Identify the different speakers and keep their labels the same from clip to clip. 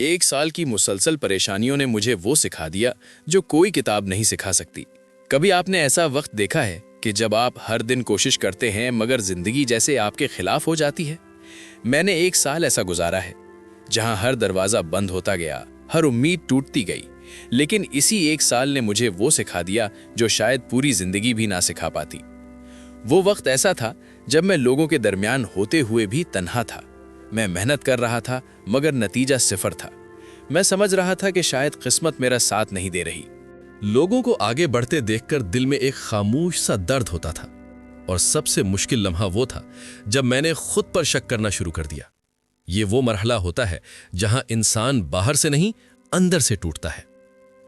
Speaker 1: 1 साल की मुसलसल परेशानियों ने मुझे वो सिखा दिया जो कोई किताब नहीं सिखा सकती। कभी आपने ऐसा वक्त देखा है कि जब आप हर दिन कोशिश करते हैं मगर जिंदगी जैसे आपके खिलाफ हो जाती है? मैंने 1 साल ऐसा गुजारा है जहां हर दरवाजा बंद होता गया, हर उम्मीद टूटती गई। लेकिन इसी 1 साल ने मुझे वो सिखा दिया जो शायद पूरी जिंदगी भी ना सिखा पाती। वो वक्त ऐसा था जब मैं लोगों के दरमियान होते हुए भी तन्हा था। मैं मेहनत कर रहा था मगर नतीजा सिफर था। मैं समझ रहा था कि शायद किस्मत मेरा साथ नहीं दे रही।
Speaker 2: लोगों को आगे बढ़ते देखकर दिल में एक खामोश सा दर्द होता था, और सबसे मुश्किल लम्हा वो था जब मैंने खुद पर शक करना शुरू कर दिया। ये वो मरहला होता है जहां इंसान बाहर से नहीं अंदर से टूटता है।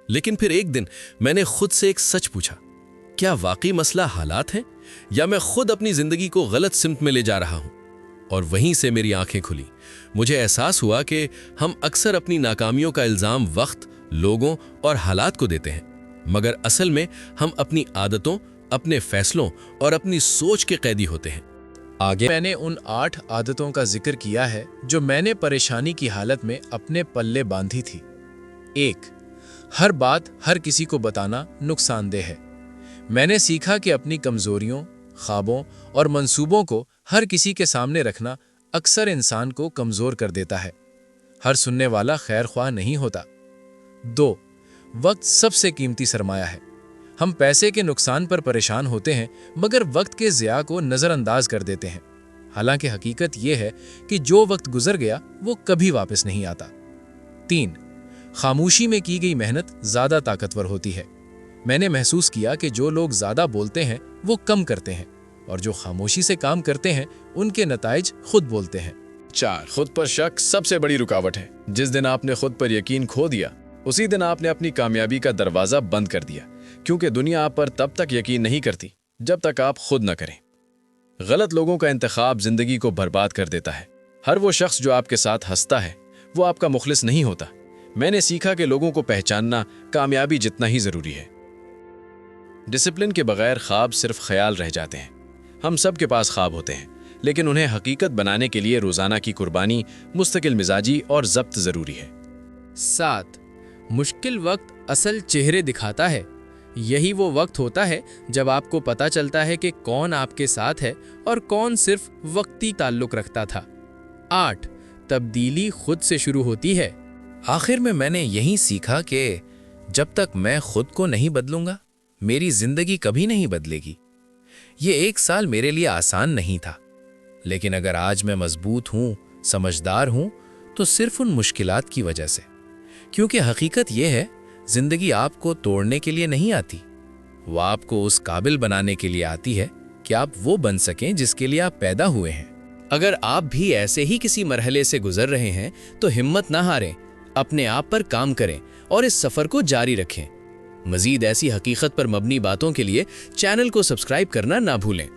Speaker 2: लेकिन फिर एक दिन मैंने खुद से एक सच पूछा, क्या वाकई मसला हालात हैं या मैं खुद अपनी जिंदगी को गलत सिमत में ले जा रहा हूं? और वहीं से मेरी आंखें खुली। मुझे एहसास हुआ कि हम अक्सर अपनी नाकामियों का इल्जाम वक्त, लोगों और हालात को देते हैं, मगर असल में हम अपनी आदतों, अपने फैसलों और अपनी सोच के कैदी होते हैं।
Speaker 3: आगे मैंने उन 8 आदतों का जिक्र किया है जो मैंने परेशानी की हालत में अपने पल्ले बांधी थी। 1. हर बात हर किसी को बताना नुकसानदेह है। मैंने सीखा कि अपनी कमजोरियों, ख्वाबों और मंसूबों को हर किसी के सामने रखना अक्सर इंसान को कमजोर कर देता है। हर सुनने वाला खैर ख्वाह नहीं होता। 2. वक्त सबसे कीमती सरमाया है। हम पैसे के नुकसान पर परेशान होते हैं मगर वक्त के ज़िया को नज़रअंदाज कर देते हैं। हालांकि हकीकत यह है कि जो वक्त गुजर गया वो कभी वापस नहीं आता। 3. खामोशी में की गई मेहनत ज़्यादा ताकतवर होती है। मैंने महसूस किया कि जो लोग ज़्यादा बोलते हैं वो कम करते हैं, और जो खामोशी से काम करते हैं उनके नताइज खुद बोलते हैं।
Speaker 1: 4. खुद पर शक सबसे बड़ी रुकावट है। जिस दिन आपने खुद पर यकीन खो दिया, उसी दिन आपने अपनी कामयाबी का दरवाज़ा बंद कर दिया, क्योंकि दुनिया आप पर तब तक यकीन नहीं करती जब तक आप खुद न करें। गलत लोगों का इंतखाब जिंदगी को बर्बाद कर देता है। हर वो शख्स जो आपके साथ हंसता है वो आपका मुखलिस नहीं होता। मैंने सीखा कि लोगों को पहचानना कामयाबी जितना ही ज़रूरी है। डिसिप्लिन के बगैर ख्वाब सिर्फ ख्याल रह जाते हैं। हम सब के पास ख्वाब होते हैं, लेकिन उन्हें हकीकत बनाने के लिए रोज़ाना की कुर्बानी, मुस्तकिल मिजाजी और ज़ब्त ज़रूरी है।
Speaker 3: 7. मुश्किल वक्त असल चेहरे दिखाता है। यही वो वक्त होता है जब आपको पता चलता है कि कौन आपके साथ है और कौन सिर्फ वक्ती ताल्लुक रखता था। 8. तब्दीली खुद से शुरू होती है।
Speaker 4: आखिर में मैंने यही सीखा कि जब तक मैं खुद को नहीं बदलूंगा, मेरी जिंदगी कभी नहीं बदलेगी। ये 1 साल मेरे लिए आसान नहीं था, लेकिन अगर आज मैं मजबूत हूं, समझदार हूं, तो सिर्फ उन मुश्किलात की वजह से। क्योंकि हकीकत यह है, जिंदगी आपको तोड़ने के लिए नहीं आती, वो आपको उस काबिल बनाने के लिए आती है कि आप वो बन सकें जिसके लिए आप पैदा हुए हैं।
Speaker 3: अगर आप भी ऐसे ही किसी मरहले से गुजर रहे हैं तो हिम्मत ना हारें, अपने आप पर काम करें और इस सफर को जारी रखें। मजीद ऐसी हकीकत पर मबनी बातों के लिए चैनल को सब्सक्राइब करना ना भूलें।